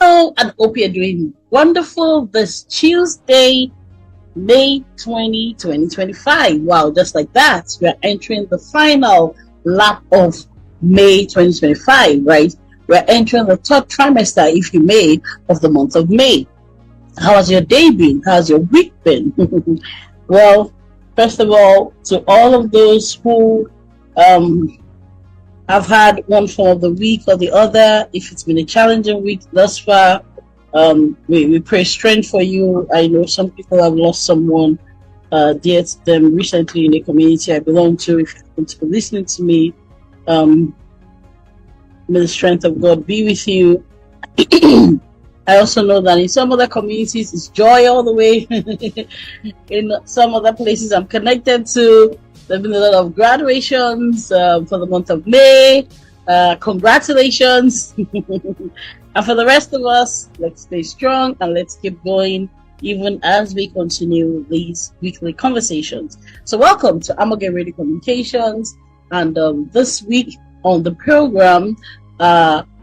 Hello, and hope you're doing wonderful this Tuesday, May 20, 2025. Wow, just like that, we are entering the final lap of May 2025, right? We're entering the third trimester, if you may, of the month of May. How has your day been? How's your week been? Well, first of all, to all of those who have had one form of the week or the other, if it's been a challenging week thus far, we pray strength for you. I know some people have lost someone dear to them recently in a community I belong to. If you happen to be listening to me, may the strength of God be with you. I also know that in some other communities it's joy all the way. In some other places I'm connected to, there have been a lot of graduations for the month of May. Congratulations. And for the rest of us, let's stay strong and let's keep going even as we continue these weekly conversations. So welcome to Amoge Radio Communications. And this week on the program,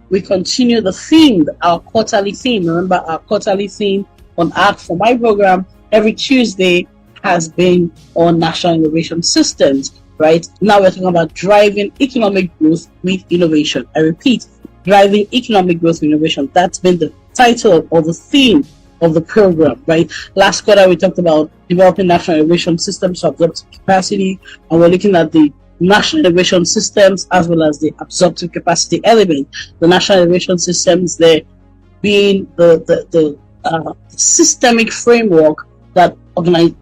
we continue the theme, our quarterly theme. Remember, our quarterly theme on Art for My program every Tuesday has been on national innovation systems, right? Now we're talking about driving economic growth with innovation. I repeat, driving economic growth with innovation. That's been the title or the theme of the program, right? Last quarter, we talked about developing national innovation systems to absorptive capacity, and we're looking at the national innovation systems as well as the absorptive capacity element. The national innovation systems, there being the systemic framework that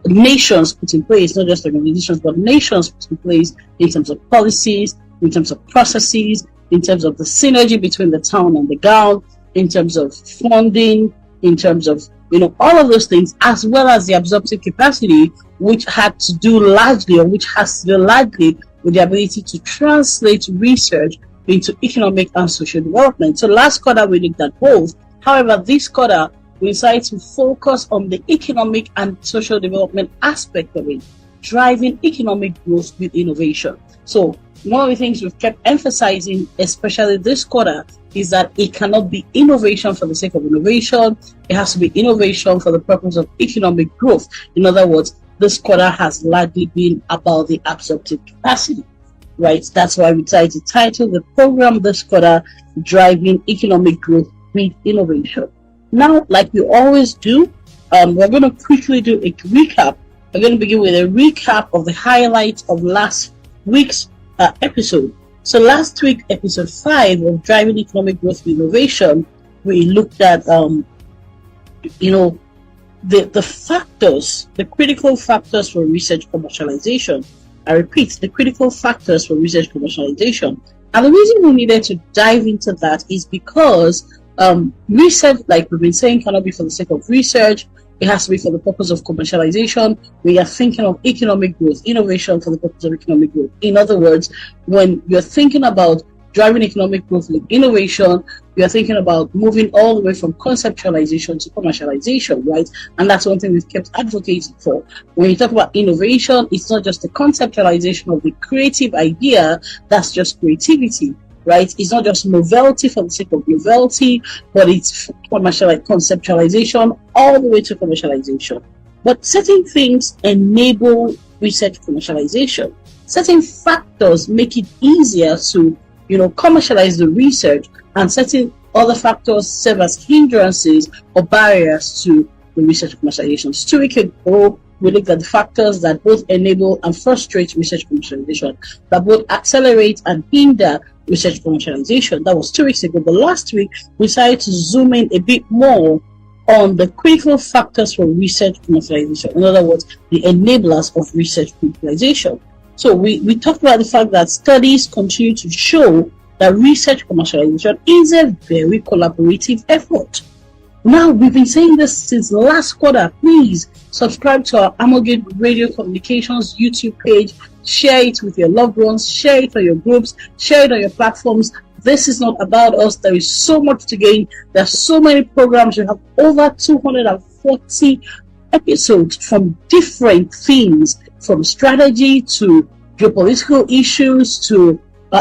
nations put in place, not just organizations, but nations put in place in terms of policies, in terms of processes, in terms of the synergy between the town and the gown, in terms of funding, in terms of, all of those things, as well as the absorptive capacity, which had to do largely, or which has to do largely with the ability to translate research into economic and social development. So last quarter we looked at both. However, this quarter we decided to focus on the economic and social development aspect of it, driving economic growth with innovation. So one of the things we've kept emphasizing, especially this quarter, is that it cannot be innovation for the sake of innovation. It has to be innovation for the purpose of economic growth. In other words, this quarter has largely been about the absorptive capacity, right? That's why we decided to title the program this quarter, Driving Economic Growth with Innovation. Now, like we always do, we're going to quickly do a recap. We're going to begin with a recap of the highlights of last week's episode. So last week, episode 5 of Driving Economic Growth with Innovation, we looked at, the factors, the critical factors for research commercialization. I repeat, the critical factors for research commercialization. And the reason we needed to dive into that is because research, like we've been saying, cannot be for the sake of research. It has to be for the purpose of commercialization. We are thinking of economic growth, innovation for the purpose of economic growth. In other words, when you're thinking about driving economic growth with innovation, we are thinking about moving all the way from conceptualization to commercialization, right? And that's one thing we've kept advocating for. When you talk about innovation, it's not just the conceptualization of the creative idea, that's just creativity, right? It's not just novelty for the sake of novelty, but it's conceptualization all the way to commercialization. But certain things enable research commercialization. Certain factors make it easier to commercialize the research, and certain other factors serve as hindrances or barriers to the research commercialization. 2 weeks ago, we looked at the factors that both enable and frustrate research commercialization, that both accelerate and hinder research commercialization. That was 2 weeks ago. But last week, we decided to zoom in a bit more on the critical factors for research commercialization. In other words, the enablers of research commercialization. So we talked about the fact that studies continue to show that research commercialization is a very collaborative effort. Now, we've been saying this since last quarter. Please subscribe to our Amoge Radio Communications YouTube page. Share it with your loved ones. Share it on your groups. Share it on your platforms. This is not about us. There is so much to gain. There are so many programs. We have over 240 episodes from different themes, from strategy to geopolitical issues to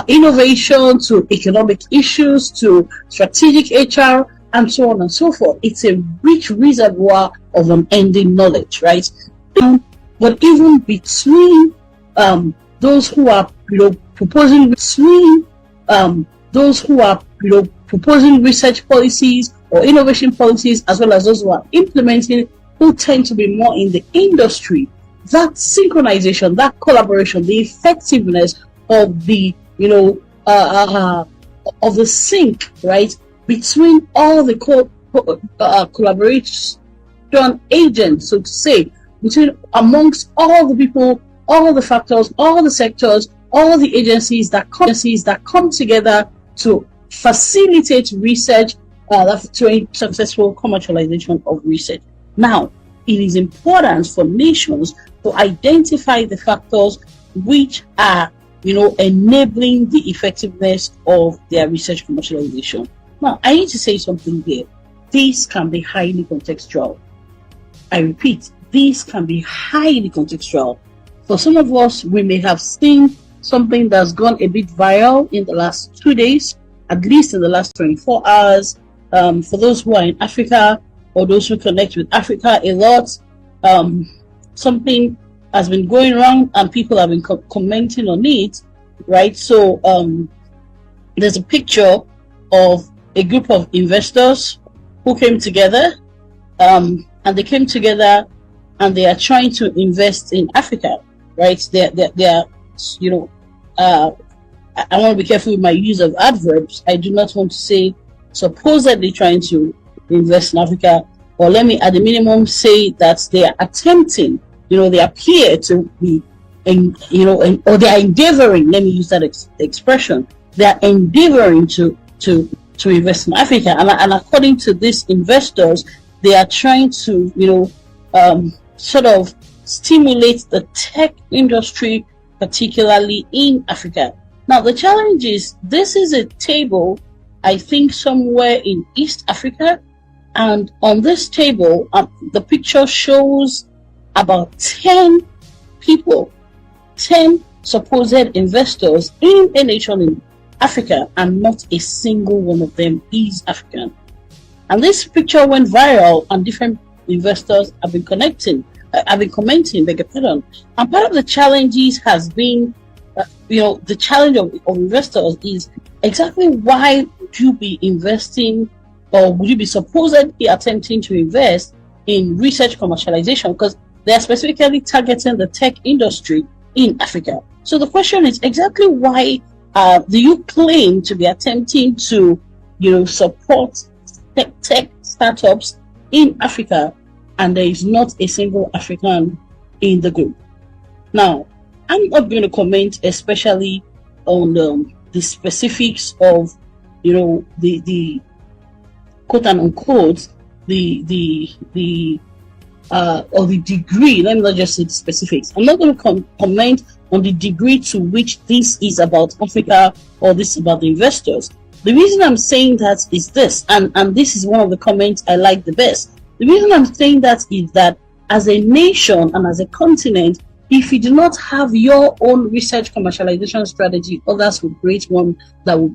innovation to economic issues to strategic HR. and so on and so forth. It's a rich reservoir of unending knowledge, right? But even between those who are proposing proposing research policies or innovation policies, as well as those who are implementing, who tend to be more in the industry, that synchronization, that collaboration, the effectiveness of the of the sync, right, between all the collaboration agents, so to say, between amongst all the people, all the factors, all the sectors, all the agencies that come together to facilitate research, to a successful commercialization of research. Now, it is important for nations to identify the factors which are, enabling the effectiveness of their research commercialization. Now, I need to say something here. These can be highly contextual. I repeat, these can be highly contextual. For some of us, we may have seen something that's gone a bit viral in the last 2 days, at least in the last 24 hours. For those who are in Africa or those who connect with Africa a lot, something has been going around and people have been commenting on it, right? So there's a picture of a group of investors who came together, and they came together and they are trying to invest in Africa, right? They are, I want to be careful with my use of adverbs. I do not want to say supposedly trying to invest in Africa, or let me at the minimum say that they are attempting, they appear to be, or they are endeavoring, let me use that expression, they are endeavoring to invest in Africa. And according to these investors, they are trying to, sort of stimulate the tech industry, particularly in Africa. Now, the challenge is, this is a table, I think, somewhere in East Africa. And on this table, the picture shows about 10 people, 10 supposed investors in a nation in Africa, and not a single one of them is African. And this picture went viral, and different investors have been commenting, beg your pardon. And part of the challenges has been, the challenge of investors is exactly why would you be investing, or would you be supposedly attempting to invest in research commercialization? Because they are specifically targeting the tech industry in Africa. So the question is, exactly why do you claim to be attempting to, support tech startups in Africa, and there is not a single African in the group? Now, I'm not going to comment especially on the specifics of, the quote and unquote, or the degree. Let me not just say the specifics. I'm not going to comment on the degree to which this is about Africa or this is about the investors. The reason I'm saying that is this, and this is one of the comments I like the best. The reason I'm saying that is that as a nation and as a continent, if you do not have your own research commercialization strategy, others will create one that will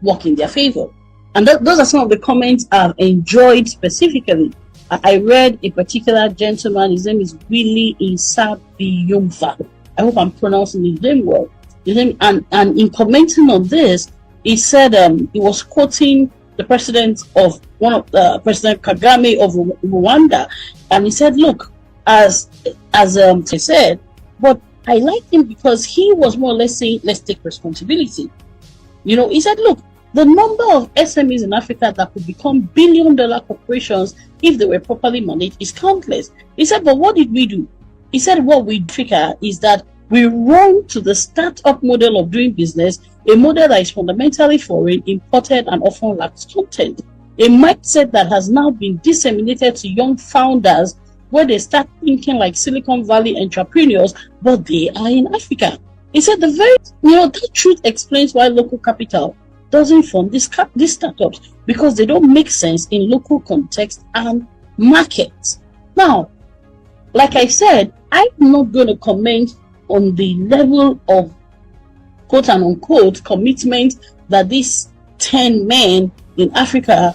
work in their favor. And those are some of the comments I've enjoyed specifically. I read a particular gentleman, his name is Willie Insabiyumfa. I hope I'm pronouncing his name well. And in commenting on this, he said he was quoting the president of President Kagame of Rwanda, and he said, "Look, as I said, but I like him because he was more or less saying, let's take responsibility." He said, "Look, the number of SMEs in Africa that could become billion-dollar corporations if they were properly managed is countless." He said, "But what did we do?" He said, "What we do is that we run to the startup model of doing business, a model that is fundamentally foreign, imported, and often lacks content. A mindset that has now been disseminated to young founders, where they start thinking like Silicon Valley entrepreneurs, but they are in Africa." He said, that truth explains why local capital doesn't fund these startups, because they don't make sense in local context and markets. Now, like I said, I'm not going to comment on the level of quote and unquote commitment that these 10 men in Africa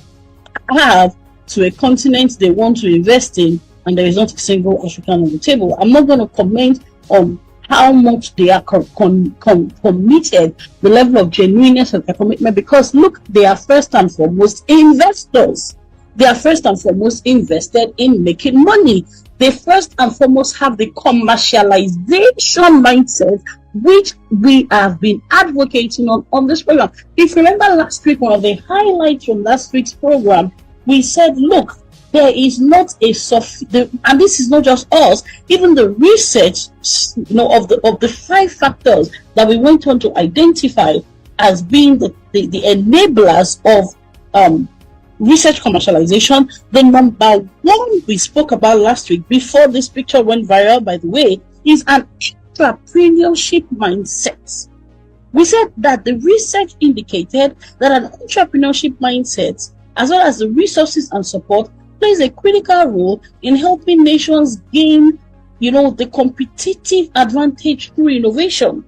have to a continent they want to invest in, and there is not a single African on the table. I'm not going to comment on how much they are committed, the level of genuineness of their commitment, because look, they are first and foremost investors. They are first and foremost invested in making money. They first and foremost have the commercialization mindset, which we have been advocating on this program. If you remember last week, one of the highlights from last week's program, we said, look, there is not a and this is not just us, even the research, of the 5 factors that we went on to identify as being the enablers of research commercialization. The number 1 we spoke about last week, before this picture went viral, by the way, is an entrepreneurship mindset. We said that the research indicated that an entrepreneurship mindset, as well as the resources and support, plays a critical role in helping nations gain, the competitive advantage through innovation.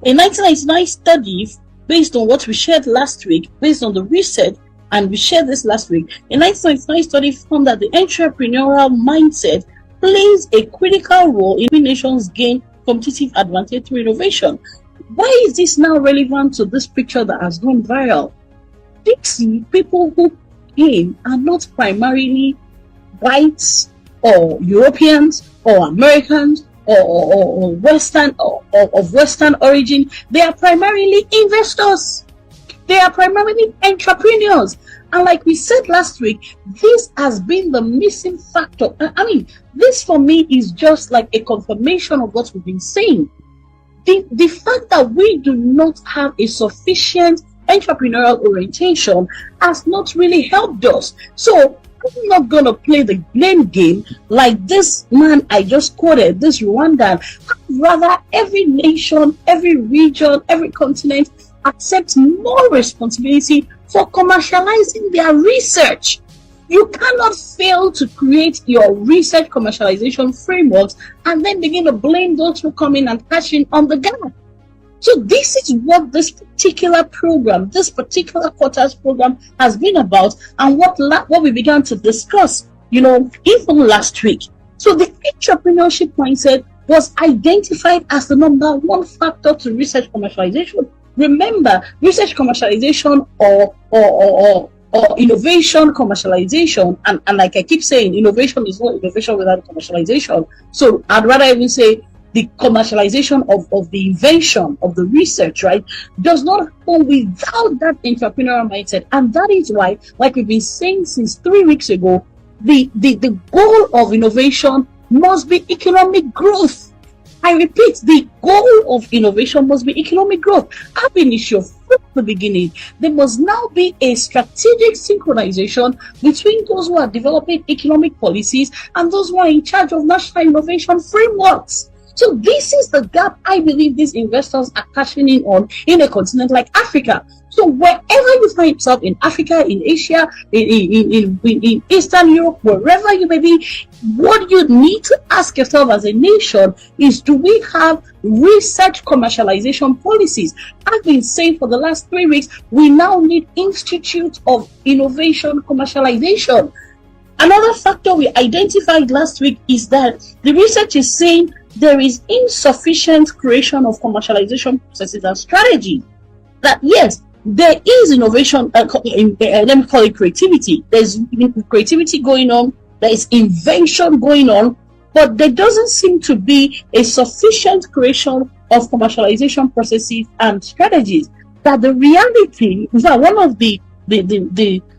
A 1999 study, based on what we shared last week, based on the research, and we shared this last week, a 1999 study found that the entrepreneurial mindset plays a critical role in helping nations gain competitive advantage through innovation. Why is this now relevant to this picture that has gone viral? These people who came are not primarily whites or Europeans or Americans or Western or of Western origin. They are primarily investors. They are primarily entrepreneurs. And like we said last week, this has been the missing factor. I mean, this for me is just like a confirmation of what we've been saying. The fact that we do not have a sufficient entrepreneurial orientation has not really helped us. So I'm not going to play the blame game like this man I just quoted, this Rwandan. Rather, every nation, every region, every continent accepts more responsibility for commercializing their research. You cannot fail to create your research commercialization frameworks and then begin to blame those who come in and cash in on the gap. So this is what this particular program, this particular quarters program has been about, and what we began to discuss, even last week. So the entrepreneurship mindset was identified as the number 1 factor to research commercialization. Remember, research commercialization or innovation commercialization, and like I keep saying, innovation is not innovation without commercialization. So I'd rather even say the commercialization of the invention of the research, right, does not happen without that entrepreneurial mindset. And that is why, like we've been saying since 3 weeks ago, the goal of innovation must be economic growth. I repeat, the goal of innovation must be economic growth. Ab initio, from the beginning, there must now be a strategic synchronization between those who are developing economic policies and those who are in charge of national innovation frameworks. So this is the gap I believe these investors are cashing in on in a continent like Africa. So wherever you find yourself, in Africa, in Asia, in Eastern Europe, wherever you may be, what you need to ask yourself as a nation is, do we have research commercialization policies? I've been saying for the last 3 weeks, we now need institutes of innovation commercialization. Another factor we identified last week is that the research is saying there is insufficient creation of commercialization processes and strategy. That yes, there is innovation, let me call it creativity. There's creativity going on, there is invention going on, but there doesn't seem to be a sufficient creation of commercialization processes and strategies. That the reality, in fact, one of the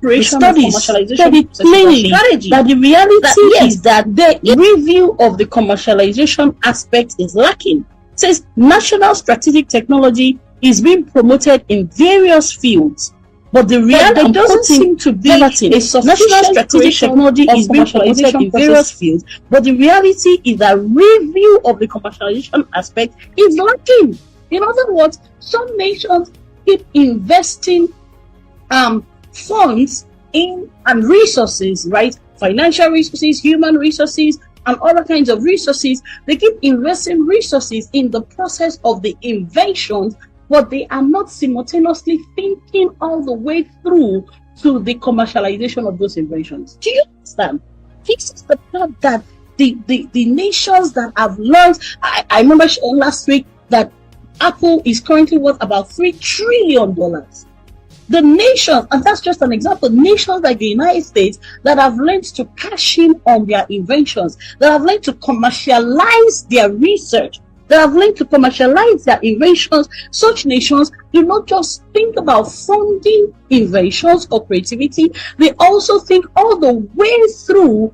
creation studies of commercialization plainly that the reality is that the review of the commercialization aspect is lacking. It says national strategic technology is being promoted in various fields, but the reality doesn't seem to be a sufficient national strategic technology is being promoted in various fields, but the reality is that review of the commercialization aspect is lacking. In other words, some nations keep investing funds in and resources, right? Financial resources, human resources, and other kinds of resources. They keep investing resources in the process of the inventions, but they are not simultaneously thinking all the way through to the commercialization of those inventions. Do you understand? This is the part that the nations that have learned. I remember last week that Apple is currently worth about $3 trillion. The nations, and that's just an example, nations like the United States that have learned to cash in on their inventions, that have learned to commercialize their research, that have learned to commercialize their inventions. Such nations do not just think about funding inventions or creativity, they also think all the way through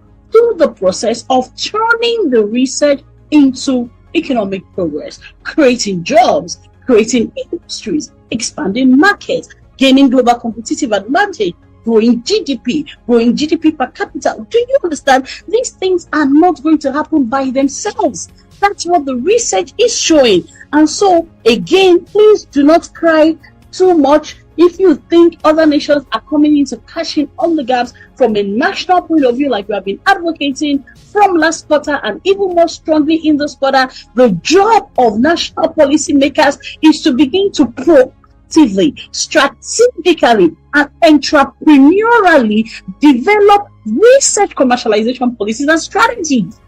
the process of turning the research into economic progress, creating jobs, creating industries, expanding markets, gaining global competitive advantage, growing GDP per capita. Do you understand? These things are not going to happen by themselves. That's what the research is showing. And so, again, please do not cry too much if you think other nations are coming in to cash in on the gaps from a national point of view, like we have been advocating from last quarter and even more strongly in this quarter. The job of national policymakers is to begin to proactively, strategically, and entrepreneurially develop research commercialization policies and strategies.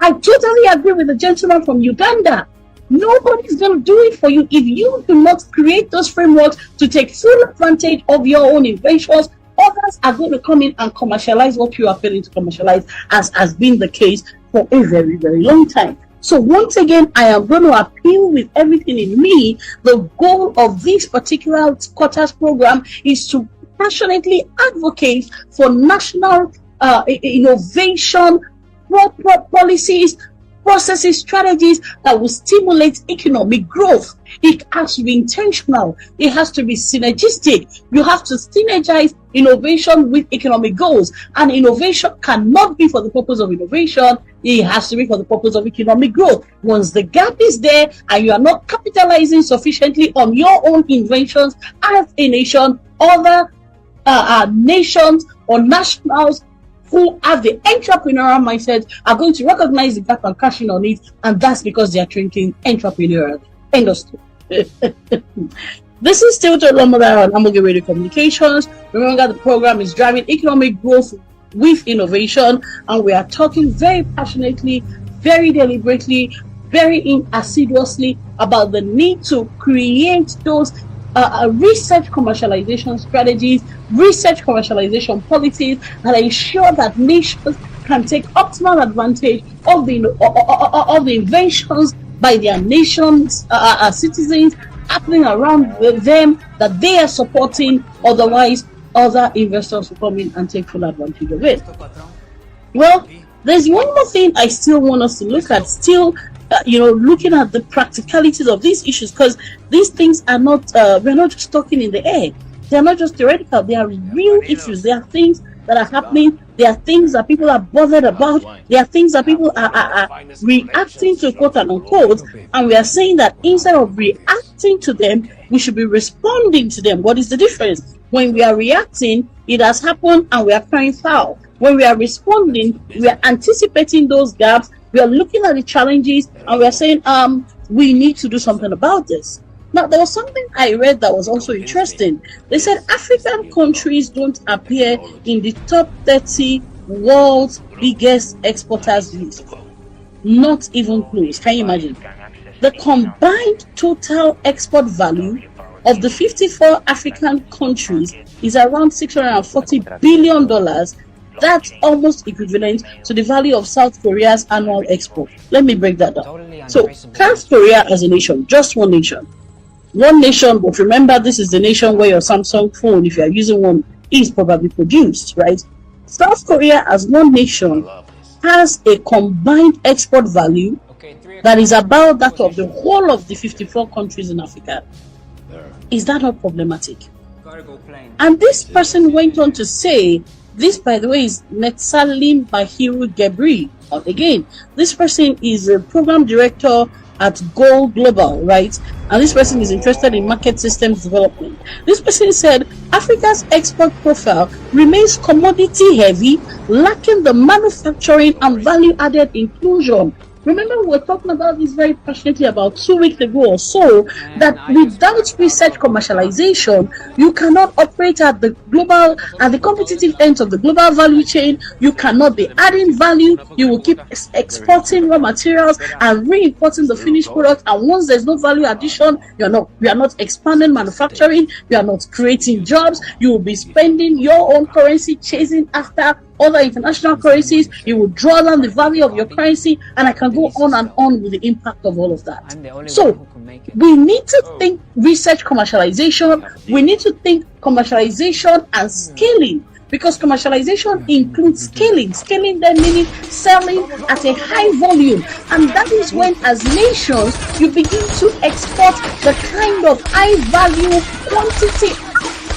I totally agree with the gentleman from Uganda. Nobody's going to do it for you if you do not create those frameworks to take full advantage of your own inventions. Others are going to come in and commercialize what you are failing to commercialize, as has been the case for a very, very long time. So once again, I am going to appeal with everything in me. The goal of this particular quarters program is to passionately advocate for national innovation, policies, processes, strategies that will stimulate economic growth. It has to be intentional. It has to be synergistic. You have to synergize innovation with economic goals. And innovation cannot be for the purpose of innovation. It has to be for the purpose of economic growth. Once the gap is there and you are not capitalizing sufficiently on your own inventions as a nation, other nations or nationals who have the entrepreneurial mindset are going to recognize the gap and cash in on it, and that's because they are drinking entrepreneurial industry. This is still Tolomada on Amoge Radio Communications. Remember, the program is driving economic growth with innovation, and we are talking very passionately, very deliberately, very assiduously about the need to create those research commercialization strategies, research commercialization policies that ensure that nations can take optimal advantage of the inventions by their nations, citizens happening around them that they are supporting. Otherwise, other investors will come in and take full advantage of it. Well, there's one more thing I still want us to look at. Still, looking at the practicalities of these issues, because these things are not, we're not just talking in the air. They're not just theoretical. They are real issues. They are things that are happening. There are things that people are bothered about. There are things that people are reacting to, quote and unquote. And we are saying that instead of reacting to them, we should be responding to them. What is the difference? When we are reacting, it has happened and we are crying foul. When we are responding, we are anticipating those gaps. We are looking at the challenges and we are saying, we need to do something about this. Now, there was something I read that was also interesting. They said African countries don't appear in the top 30 world's biggest exporters list. Not even close. Can you imagine? The combined total export value of the 54 African countries is around $640 billion. That's almost equivalent to the value of South Korea's annual export. Let me break that down. So, South Korea as a nation, just one nation, but remember, this is the nation where your Samsung phone, if you are using one, is probably produced, right? South Korea as one nation has a combined export value that is about that of the whole of the 54 countries in Africa. Is that not problematic? And this person went on to say, this, by the way, is Netsalim Bahiru Gebri. Again, this person is a program director at Goal Global, right? And this person is interested in market systems development. This person said Africa's export profile remains commodity heavy, lacking the manufacturing and value added inclusion Remember, we were talking about this very passionately about 2 weeks ago or so, that without research commercialization, you cannot operate at the global, at the competitive ends of the global value chain. You cannot be adding value. You will keep exporting raw materials and re-importing the finished product. And once there's no value addition, we are not expanding manufacturing. We are not creating jobs. You will be spending your own currency chasing after other international currencies. You will draw down the value of your currency, and I can go on and on with the impact of all of that. So we need to think research commercialization. We need to think commercialization and scaling, because commercialization includes scaling. Scaling then meaning selling at a high volume, and that is when, as nations, you begin to export the kind of high value, quantity,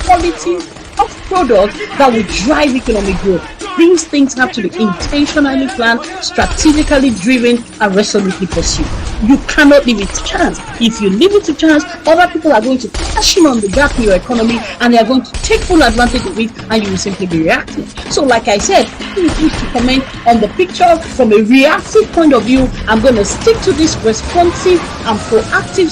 quality of product that will drive economic growth. These things have to be intentionally planned, strategically driven, and resolutely pursued. You cannot leave it to chance. If you leave it to chance, other people are going to cash in on the gap in your economy, and they are going to take full advantage of it, and you will simply be reacting. So, like I said, please need to comment on the picture from a reactive point of view. I'm going to stick to this responsive and proactive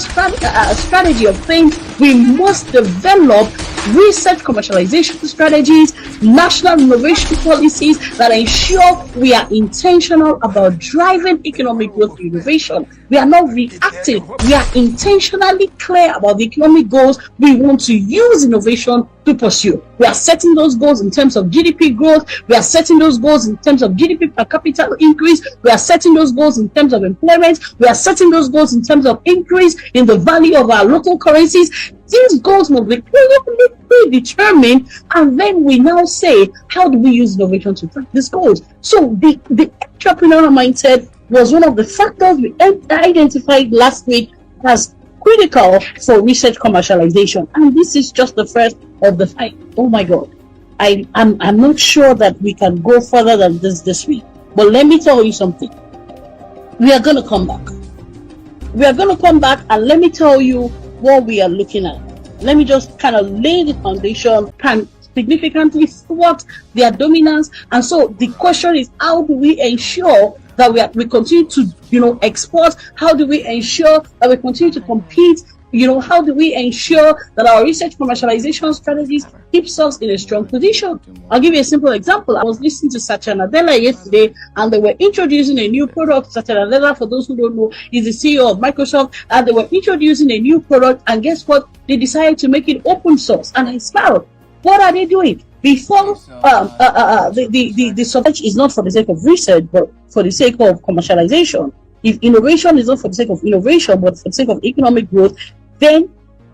strategy of things. We must develop research commercialization strategies, national innovation policies that ensure we are intentional about driving economic growth through innovation. We are not reactive. We are intentionally clear about the economic goals we want to use innovation to pursue. We are setting those goals in terms of GDP growth. We are setting those goals in terms of GDP per capita increase. We are setting those goals in terms of employment. We are setting those goals in terms of increase in the value of our local currencies. These goals must be clearly predetermined, and then we now say, how do we use innovation to track these goals? So the entrepreneurial mindset was one of the factors we identified last week as critical for research commercialization, and this is just the first of the 5. Oh my God, I'm not sure that we can go further than this week, but let me tell you something. We are going to come back. We are going to come back, and let me tell you what we are looking at. Let me just kind of lay the foundation, can significantly thwart their dominance. And so the question is, how do we ensure that we continue to export? How do we ensure that we continue to compete? How do we ensure that our research commercialization strategies keeps us in a strong position? I'll give you a simple example. I was listening to Satya Nadella yesterday, and they were introducing a new product. Satya Nadella, for those who don't know, is the CEO of Microsoft, and they were introducing a new product, and guess what? They decided to make it open source, and I smiled. What are they doing? Before, the subject is not for the sake of research, but for the sake of commercialization. If innovation is not for the sake of innovation, but for the sake of economic growth, then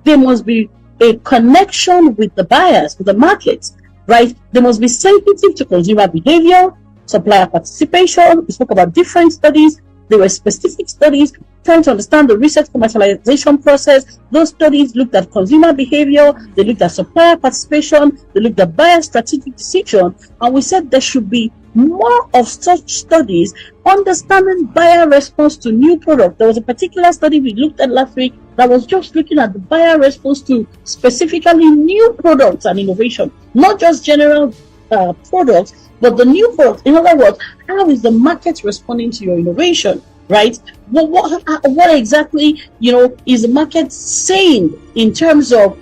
there must be a connection with the buyers, with the markets, right? They must be sensitive to consumer behavior, supplier participation. We spoke about different studies. There were specific studies trying to understand the research commercialization process. Those studies looked at consumer behavior, they looked at supplier participation, they looked at buyer strategic decision, and we said there should be more of such studies, understanding buyer response to new product. There was a particular study we looked at last week that was just looking at the buyer response to specifically new products and innovation, not just general products, but the new products. In other words, how is the market responding to your innovation, right? What exactly, is the market saying in terms of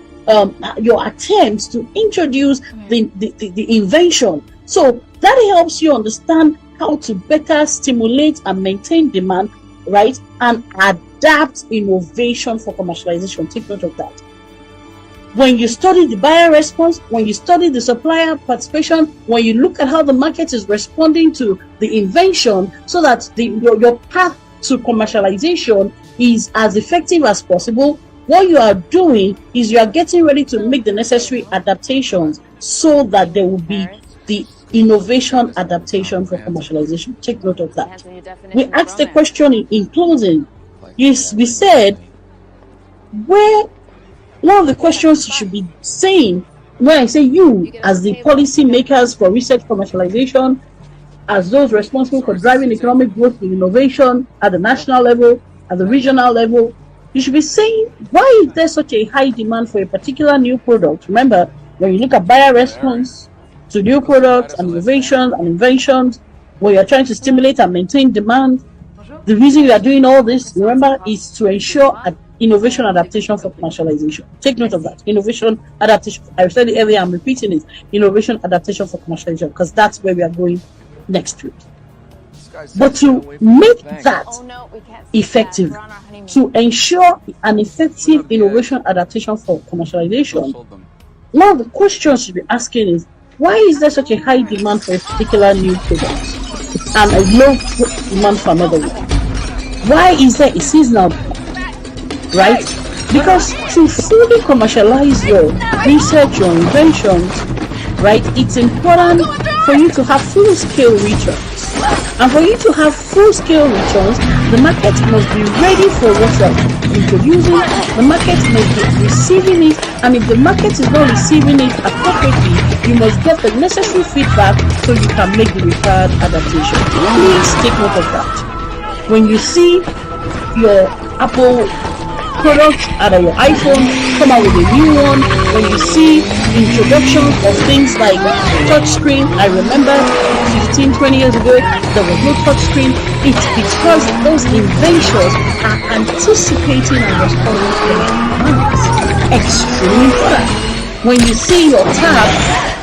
your attempts to introduce the invention? So that helps you understand how to better stimulate and maintain demand, right? And adapt innovation for commercialization. Take note of that. When you study the buyer response, when you study the supplier participation, when you look at how the market is responding to the invention, so that your path to commercialization is as effective as possible, what you are doing is you are getting ready to make the necessary adaptations so that there will be the innovation adaptation for commercialization. Take note of that. We asked the question in closing. Yes, we said, one of the questions you should be saying, when I say you, as the policy makers for research commercialization, as those responsible for driving economic growth and innovation at the national level, at the regional level, you should be saying, why is there such a high demand for a particular new product? Remember, when you look at buyer response to new products and innovations and inventions, where you're trying to stimulate and maintain demand, The reason we are doing all this, remember, is to ensure innovation adaptation for commercialization. Take note of that. Innovation adaptation. I said it earlier, I'm repeating it. Innovation adaptation for commercialization, because that's where we are going next week. But to make that effective, to ensure an effective innovation adaptation for commercialization, one of the questions you'll be asking is, why is there such a high demand for a particular new product and a low demand for another one? Why is there a seasonal demand, right? Because to fully commercialize your research, your inventions, right, it's important for you to have full-scale returns. And for you to have full-scale returns, the market must be ready for what you're introducing. The market must be receiving it, and if the market is not receiving it appropriately, you must get the necessary feedback so you can make the required adaptation. Please take note of that. When you see your Apple products, either your iPhone come out with a new one, when you see introduction of things like touchscreen, I remember 15-20 years ago there was no touchscreen. It's because those inventions are anticipating and responding to demands. Extremely important. When you see your tab,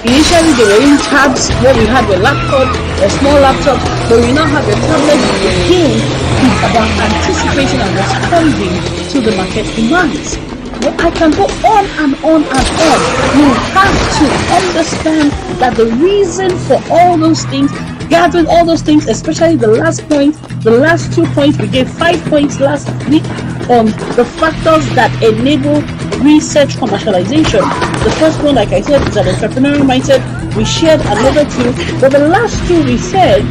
initially they were in tabs where we had a laptop, a small laptop, but we now have a tablet. Again, it's about anticipating and responding to the market demands. Well, I can go on and on and on. You have to understand that the reason for all those things, gathering all those things, especially the last point, the last 2 points, we gave 5 points last week on the factors that enable research commercialization. The first one, like I said, is an entrepreneurial mindset. We shared another two, but the last two we said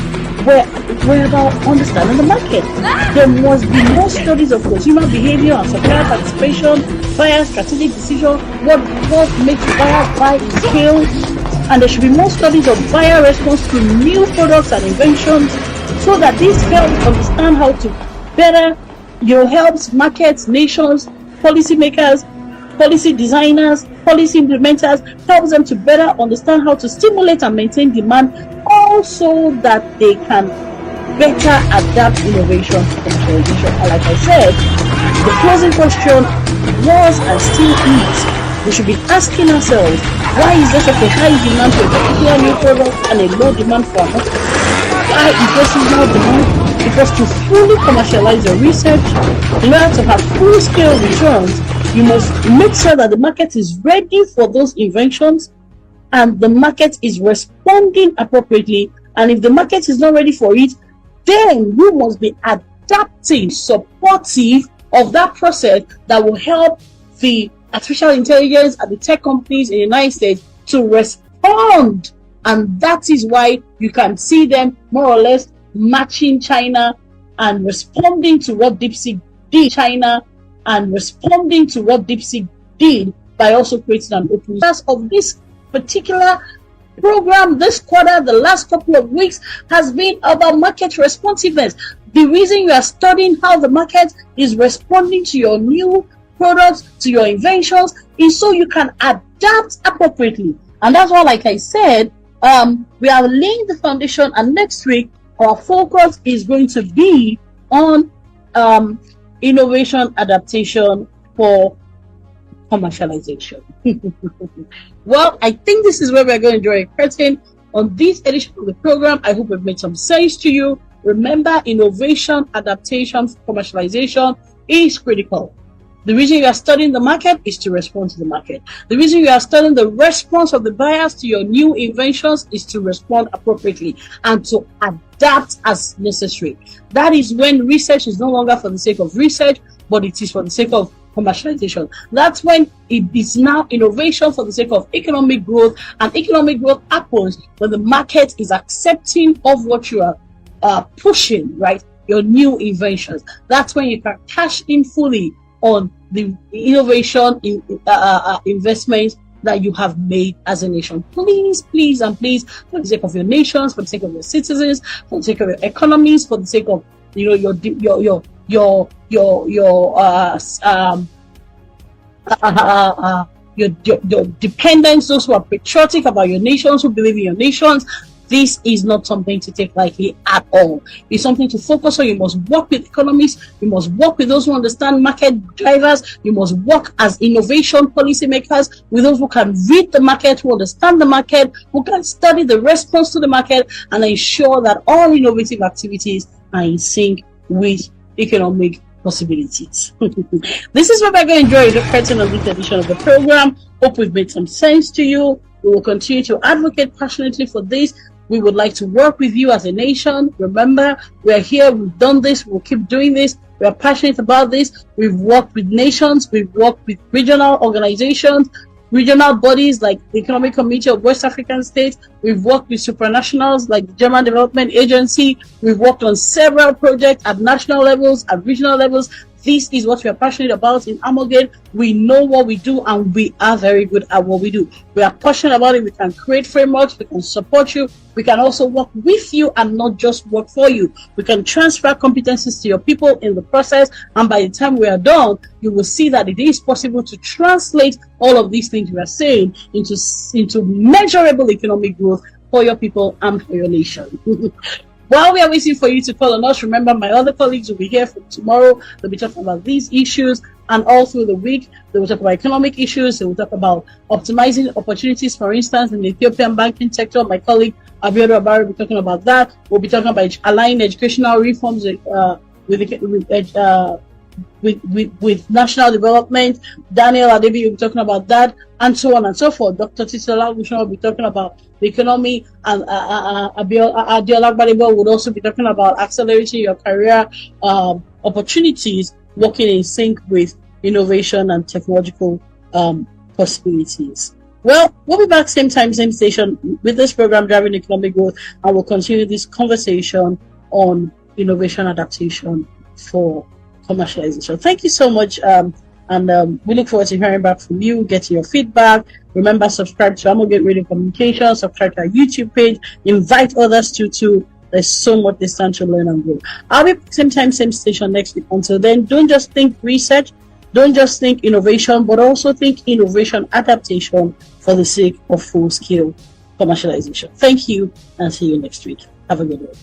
were about understanding the market. There must be more studies of consumer behavior and supplier participation, buyer strategic decision, what makes buyers buy in scale, and there should be more studies of buyer response to new products and inventions, so that this helps understand how to better, helps markets, nations, policymakers, policy designers, policy implementers, helps them to better understand how to stimulate and maintain demand, also that they can better adapt innovation to commercialization. And like I said, the closing question was and still is, we should be asking ourselves, why is there such a high demand for a particular new product and a low demand for another? Why is there seasonal demand? Because to fully commercialize your research, in order to have full-scale returns, you must make sure that the market is ready for those inventions and the market is responding appropriately. And if the market is not ready for it, then you must be adapting, supportive of that process that will help the artificial intelligence and the tech companies in the United States to respond. And that is why you can see them more or less matching China and responding to what DeepSeek did China and responding to what DeepSeek did by also creating an open source of this particular program. This quarter, the last couple of weeks, has been about market responsiveness. The reason you are studying how the market is responding to your new products, to your inventions, is so you can adapt appropriately. And that's why, like I said, we are laying the foundation, and next week our focus is going to be on innovation adaptation for commercialization. Well, I think this is where we're going to draw a curtain on this edition of the program. I hope it made some sense to you. Remember, innovation adaptation for commercialization is critical. The reason you are studying the market is to respond to the market. The reason you are studying the response of the buyers to your new inventions is to respond appropriately and to adapt as necessary. That is when research is no longer for the sake of research, but it is for the sake of commercialization. That's when it is now innovation for the sake of economic growth, and economic growth happens when the market is accepting of what you are pushing, right? Your new inventions. That's when you can cash in fully on the innovation investments that you have made as a nation. Please, please, and please, for the sake of your nations, for the sake of your citizens, for the sake of your economies, for the sake of your dependents, those who are patriotic about your nations, who believe in your nations, This is not something to take lightly at all. It's something to focus on. You must work with economists. You must work with those who understand market drivers. You must work as innovation policymakers with those who can read the market, who understand the market, who can study the response to the market, and ensure that all innovative activities are in sync with economic possibilities. This is what we're going to enjoy the curtain of this edition of the program. Hope we've made some sense to you. We will continue to advocate passionately for this. We would like to work with you as a nation. Remember, we are here, we've done this, we'll keep doing this. We are passionate about this. We've worked with nations, we've worked with regional organizations, regional bodies like the Economic Community of West African States. We've worked with supranationals like the German Development Agency. We've worked on several projects at national levels, at regional levels. This is what we are passionate about in Amalgate. We know what we do and we are very good at what we do. We are passionate about it. We can create frameworks. We can support you. We can also work with you and not just work for you. We can transfer competencies to your people in the process. And by the time we are done, you will see that it is possible to translate all of these things we are saying into measurable economic growth for your people and for your nation. While we are waiting for you to call on us, remember my other colleagues will be here for tomorrow. They'll be talking about these issues, and all through the week, they will talk about economic issues. They will talk about optimizing opportunities, for instance, in the Ethiopian banking sector. My colleague Abiodun Abari will be talking about that. We'll be talking about aligning educational reforms with national development. Daniel Adebi will be talking about that, and so on and so forth. Dr. Titola Gushon will be talking about the economy, and Adiola Gbadebo would also be talking about accelerating your career opportunities, working in sync with innovation and technological possibilities. Well, we'll be back same time, same station with this program, Driving Economic Growth, and we'll continue this conversation on innovation adaptation for commercialization. Thank you so much, and we look forward to hearing back from you, getting your feedback. Remember, subscribe to Amalgate Radio Communications, subscribe to our YouTube page, invite others to. There's so much this time to learn and grow. I'll be same time, same station next week. Until then, don't just think research, don't just think innovation, but also think innovation adaptation for the sake of full-scale commercialization. Thank you, and see you next week. Have a good one.